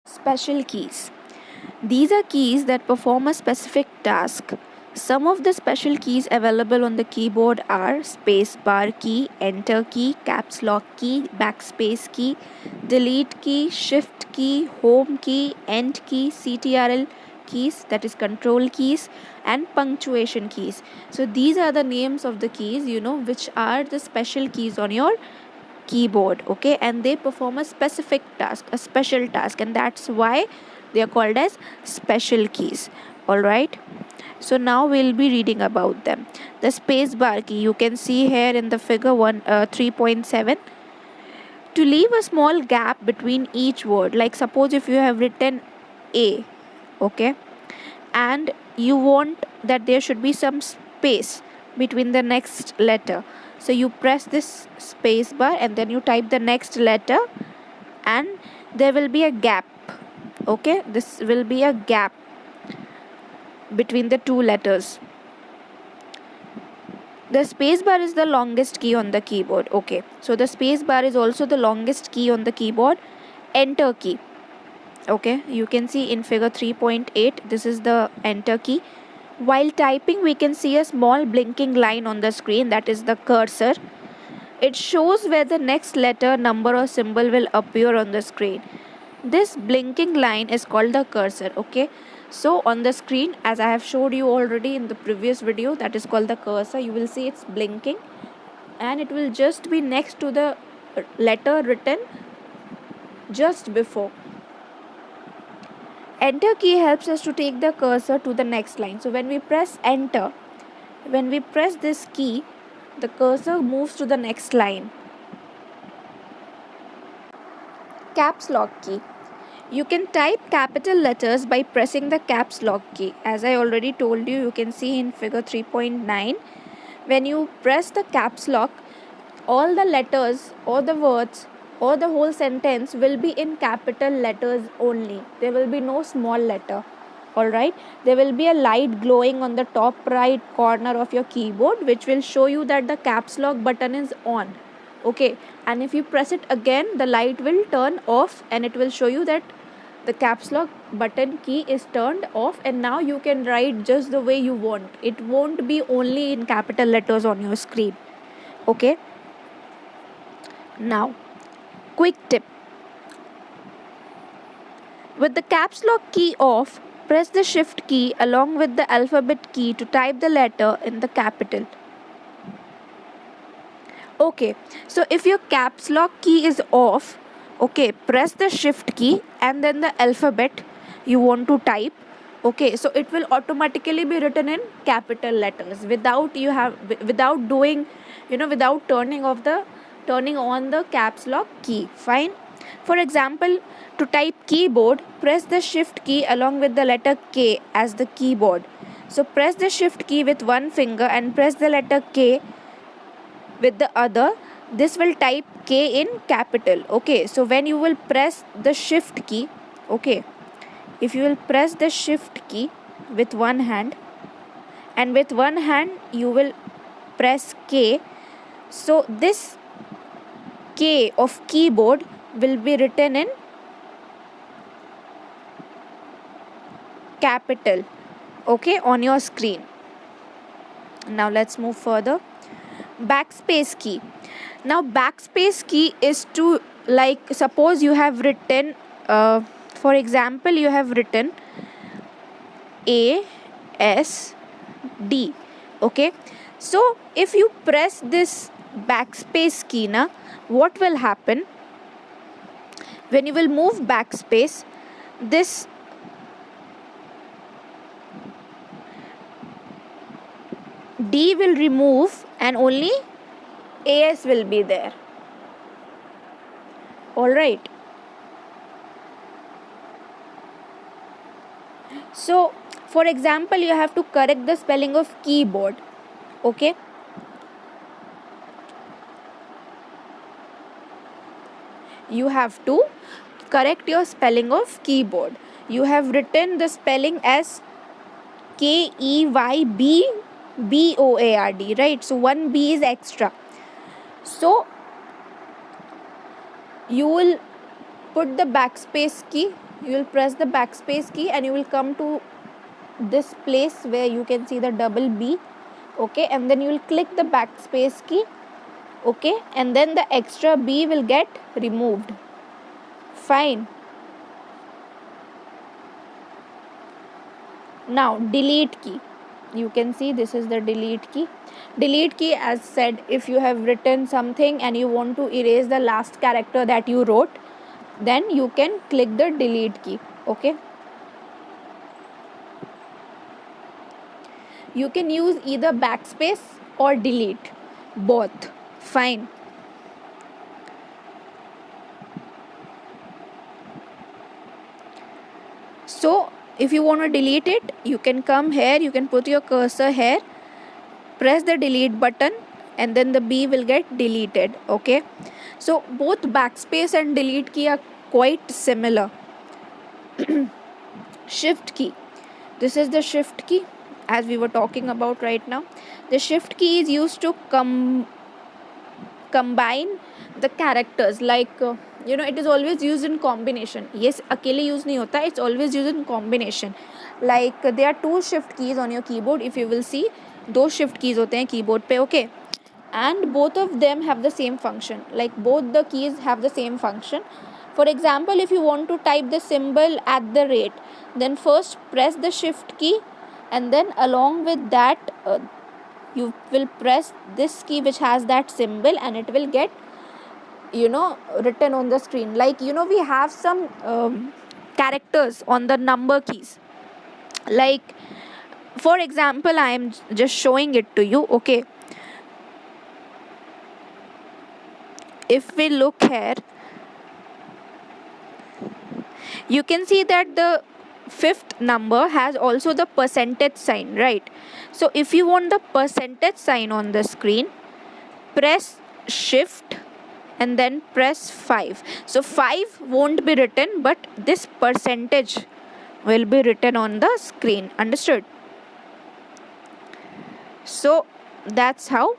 Special keys. These are keys that perform a specific task. Some of the special keys available on the keyboard are spacebar key, enter key, caps lock key, backspace key, delete key, shift key, home key, end key, CTRL keys, that is control keys, and punctuation keys. So these are the names of the keys, which are the special keys on your keyboard, okay, and they perform a specific task, a special task, and that's why they are called as special keys. All right, so now we'll be reading about them. The space bar key, you can see here in the figure 3.7, to leave a small gap between each word. Like suppose if you have written A, okay, and you want that there should be some space between the next letter, so you press this space bar and then you type the next letter, and there will be a gap, okay, this will be a gap between the two letters. The space bar is the longest key on the keyboard, okay, so the space bar is also the longest key on the keyboard. Enter key, okay, you can see in figure 3.8, this is the enter key. While typing, we can see a small blinking line on the screen, that is the cursor. It shows where the next letter, number or symbol will appear on the screen. This blinking line is called the cursor, okay. So on the screen, as I have showed you already in the previous video, that is called the cursor. You will see it's blinking and it will just be next to the letter written just before. Enter key helps us to take the cursor to the next line. So when we press enter, when we press this key, the cursor moves to the next line. Caps lock key. You can type capital letters by pressing the caps lock key. As I already told you, you can see in figure 3.9, when you press the caps lock, all the letters or the words or the whole sentence will be in capital letters only. There will be no small letter. Alright, there will be a light glowing on the top right corner of your keyboard, which will show you that the caps lock button is on. Okay, and if you press it again, the light will turn off and it will show you that the caps lock button key is turned off, and now you can write just the way you want. It won't be only in capital letters on your screen. Okay, now quick tip. With the caps lock key off, press the shift key along with the alphabet key to type the letter in the capital. Okay, so if your caps lock key is off, okay, press the shift key and then the alphabet you want to type. Okay, so it will automatically be written in capital letters without doing, without turning on the caps lock key. Fine. For example, to type keyboard, press the shift key along with the letter K as the keyboard. So press the shift key with one finger and press the letter K with the other. This will type K in capital. Okay, so when you will press the shift key, okay, if you will press the shift key with one hand and with one hand you will press K, so this K of keyboard will be written in capital, okay, on your screen. Now let's move further. Backspace key. Now backspace key is to, like, suppose you have written, for example, you have written A S D, okay. So if you press this backspace key, na, what will happen? When you will move backspace, this D will remove and only AS will be there. Alright. So, for example, you have to correct the spelling of keyboard. Okay. You have to correct your spelling of keyboard. You have written the spelling as KEYBBOARD, right? So one B is extra. So you will put the backspace key you will press the backspace key and you will come to this place where you can see the double B, okay, and then you will click the backspace key, okay, and then the extra B will get removed. Fine. Now delete key, you can see this is the delete key. Delete key, as said, if you have written something and you want to erase the last character that you wrote, then you can click the delete key, okay. You can use either backspace or delete, both. Fine. So if you want to delete it, you can come here, you can put your cursor here, press the delete button, and then the B will get deleted, okay. So both backspace and delete key are quite similar. Shift key, this is the shift key as we were talking about right now. The shift key is used to combine the characters, like it is always used in combination. Yes, अकेले use नहीं होता, it's always used in combination. Like there are two shift keys on your keyboard. If you will see, दो shift keys होते हैं keyboard पे, okay, and both of them have the same function. Like both the keys have the same function. For example, if you want to type the symbol @ then first press the shift key, and then along with that you will press this key which has that symbol, and it will get written on the screen. Like we have some characters on the number keys. Like for example, I am just showing it to you, okay. If we look here, you can see that the fifth number has also the percentage sign, right? So if you want the percentage sign on the screen, press shift and then press 5. So 5 won't be written, but this percentage will be written on the screen. Understood? So that's how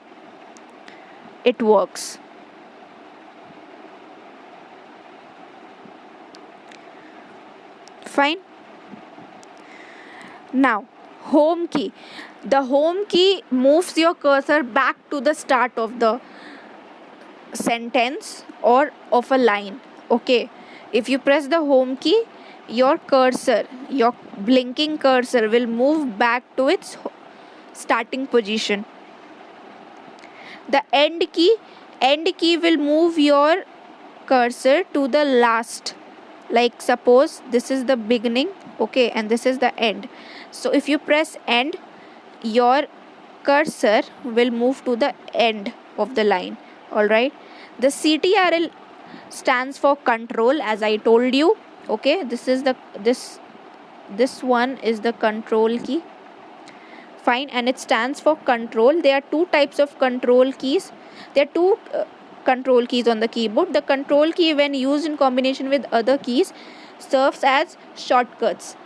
it works. Fine. Now home key. The home key moves your cursor back to the start of the sentence or of a line, okay. If you press the home key, your blinking cursor will move back to its starting position. The end key will move your cursor to the last. Like suppose this is the beginning, okay, and this is the end. So if you press end, your cursor will move to the end of the line. All right. The CTRL stands for control, as I told you, okay. This one is the control key. Fine. And it stands for control. There are two types of control keys. There are two control keys on the keyboard. The control key, when used in combination with other keys, serves as shortcuts,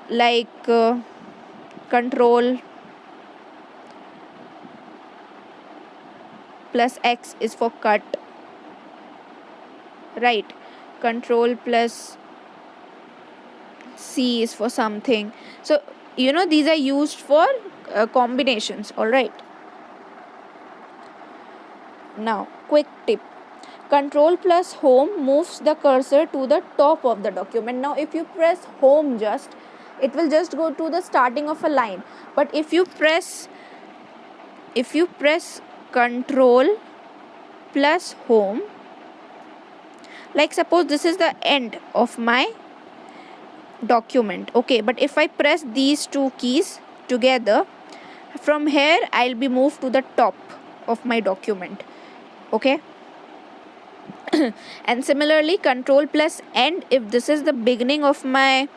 like control plus X is for cut, right? Control plus C is for something. So these are used for combinations. All right. Now quick tip: control plus home moves the cursor to the top of the document. Now if you press home, it will just go to the starting of a line. But if you press control plus home, like suppose this is the end of my document, okay, but if I press these two keys together, from here I'll be moved to the top of my document, okay. And similarly, control plus end, if this is the beginning of my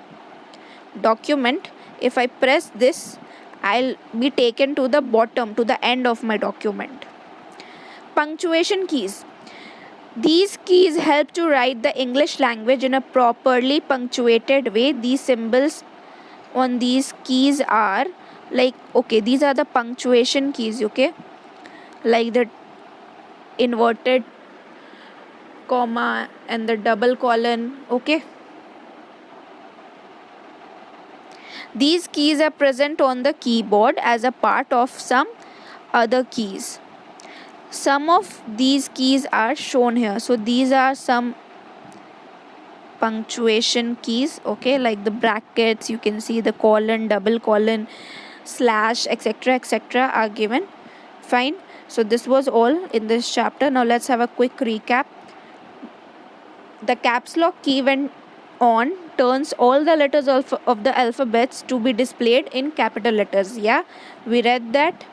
document, if I press this, I'll be taken to the bottom, to the end of my document. Punctuation keys. These keys help to write the English language in a properly punctuated way. These symbols on these keys are like, okay, these are the punctuation keys, okay, like the inverted comma and the double colon, okay. These keys are present on the keyboard as a part of some other keys. Some of these keys are shown here. So these are some punctuation keys, okay, like the brackets, you can see the colon, double colon, slash, etc. are given. Fine. So this was all in this chapter. Now let's have a quick recap. The caps lock key, when on, turns all the letters of the alphabets to be displayed in capital letters. Yeah, we read that.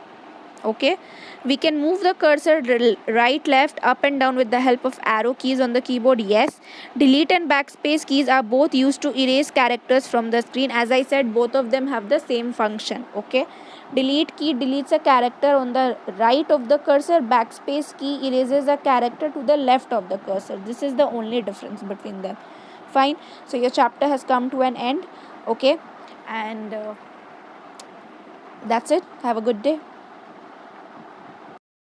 Okay, we can move the cursor right, left, up and down with the help of arrow keys on the keyboard. Yes, delete and backspace keys are both used to erase characters from the screen. As I said, both of them have the same function. Okay, delete key deletes a character on the right of the cursor, backspace key erases a character to the left of the cursor. This is the only difference between them. Fine. So your chapter has come to an end. Okay, and that's it. Have a good day.